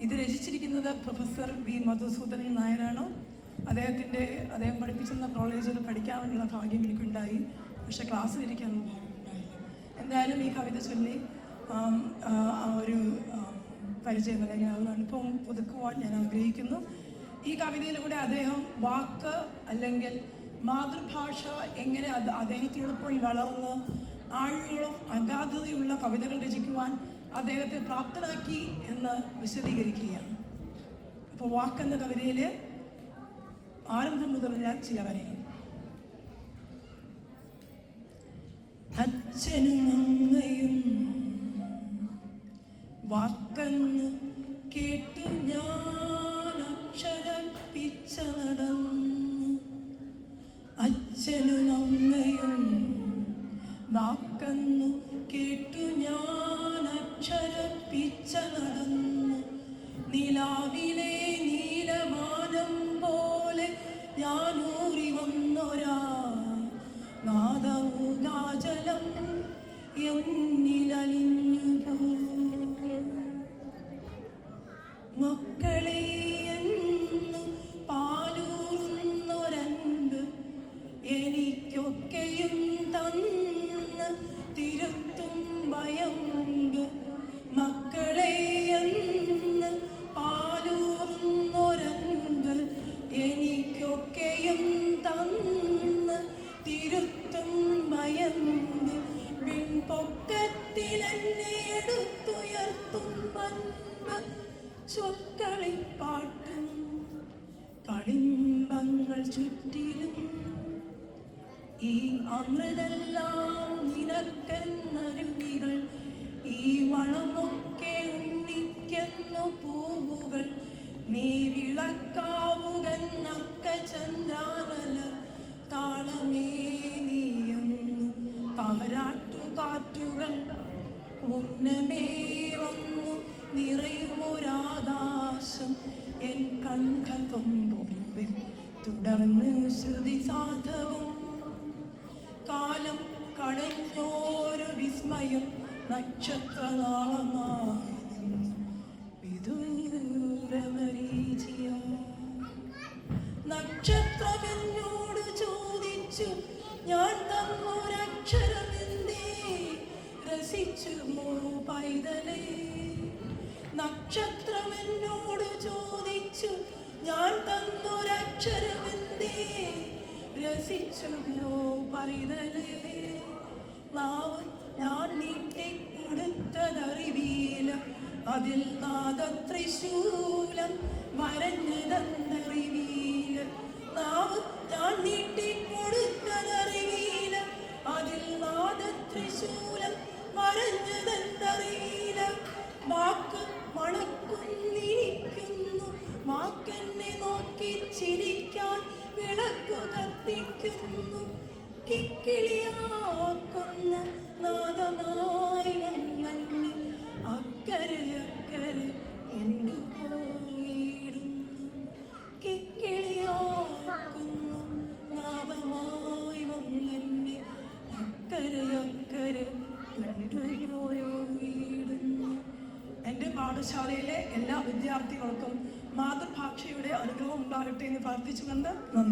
ഇത് രചിച്ചിരിക്കുന്നത് professor V Madhusoodanan നായരാണ്. അദ്ദേഹം പഠിപ്പിച്ചിരുന്ന കോളേജിൽ പഠിക്കാനുള്ള ഭാഗ്യം എനിക്കുണ്ടായി. പക്ഷെ ക്ലാസ്സിലിരിക്കാനൊന്നും ഭാഗ്യമുണ്ടായില്ല. എന്തായാലും ഈ കവിത ചൊല്ലി ഒരു പരിചയം അല്ലെങ്കിൽ ഒരു അനുഭവം പുതുക്കുവാൻ ഞാൻ ആഗ്രഹിക്കുന്നു. ഈ കവിതയിലൂടെ അദ്ദേഹം വാക്ക് അല്ലെങ്കിൽ മാതൃഭാഷ എങ്ങനെ അദ്ദേഹത്തിനോടൊപ്പം വളർന്ന് ആഴങ്ങളും അഗാധതയുള്ള കവിതകൾ രചിക്കുവാൻ അദ്ദേഹത്തെ പ്രാപ്തനാക്കി എന്ന് വിശദീകരിക്കുകയാണ്. അപ്പോൾ വാക്കെന്ന കവിതയിൽ ആരംഭം മുതൽ ഞാൻ ചില വരയും. അച്ഛനും അമ്മയും വാക്കെന്ന് കേട്ടു ഞാൻ അക്ഷരപ്പിച്ച നടന്നു. അച്ഛനും അമ്മയും വാക്കെന്ന് കേട്ടു ഞാൻ അക്ഷരപ്പിച്ച നടന്നു. നിലാവിലെ നീലമാനം പോലെ ഞാൻ ഊറി വന്നൊരാ നാദമുഗാജലം എന്നിലലിഞ്ഞു പോയി. മക്കളെ എന്ന് പാലൂറുന്നൊരൻപ് എനിക്കൊക്കെയും തന്ന് തിരുത്തും ഭയമുണ്ട്. മക്കളെ എന്ന് പാലൂറുന്നൊരൻപ് എനിക്കൊക്കെയും തന്ന് തിരുത്തും ഭയമുണ്ട്. പിൻപൊക്കത്തിലെന്നെ എടുത്തുയർത്തും പൻപ് ചൊക്കളിപ്പാട്ടും കളിമ്പങ്ങൾ ചുറ്റിലും ഈ അമൃതെല്ലാം നിനക്കെന്നരുവികൾ. ഈ വളമൊക്കെ ഉണ്ണിക്കുന്ന പൂവുകൾ. നീ വിളക്കാവുകന്നക്ക ചന്ദ്രാനല താളമേ നീയെന്നു താരാട്ടുകാറ്റുകൾ ഉന്നമേ വന്നു നിറയുമൊരാകാശം എൻ കൺകൾ തൊമ്പൊരുവിൽ. തുടർന്ന് ശ്രുതി സാധവും കാലം കടഞ്ഞോരു വിസ്മയം നക്ഷത്രനാളമായി വിദൂരമരീചിയ. നക്ഷത്രമെന്നോട് ചോദിച്ചു ഞാൻ തന്നൊരക്ഷരമെന്തേ രസിച്ചുമോ പൈതലേ. നക്ഷത്രമെന്നോട് ചോദിച്ചു ഞാൻ തന്നൊരക്ഷരമെന്തേ രസിച്ചുമോ പൈതലേ. ഞാൻ നീട്ടിക്കൊടുത്തതറിവീല അതിൽ നാദത്രിശൂലം വരഞ്ഞതറിവീല. ഞാൻ നീട്ടിക്കൊടുത്തതറിവീല അതിൽ നാദത്രിശൂലം വരഞ്ഞതറിവീല. വാക്ക് മണക്കുന്നിരിക്കുന്നു. വാക്കെന്നെ നോക്കി ചിരിക്കാൻ വിളക്കു കത്തിക്കുന്നു. കിക്കിളിയാക്കുന്ന നാദമായി വന്നങ്ങ് അക്കരെ അക്കരെ എന്നു പോയിടുന്നു. കിക്കിളിയാക്കുന്നു നാദമായി വന്നങ്ങ് അക്കരെ അക്കരെ കണ്ടുപോയിടുന്നു. എൻ്റെ പാഠശാലയിലെ എല്ലാ വിദ്യാർത്ഥികൾക്കും മാതൃഭാഷയുടെ അനുഗ്രഹം ഉണ്ടാകട്ടെ എന്ന് പ്രാർത്ഥിച്ചുകൊണ്ട് നന്ദി.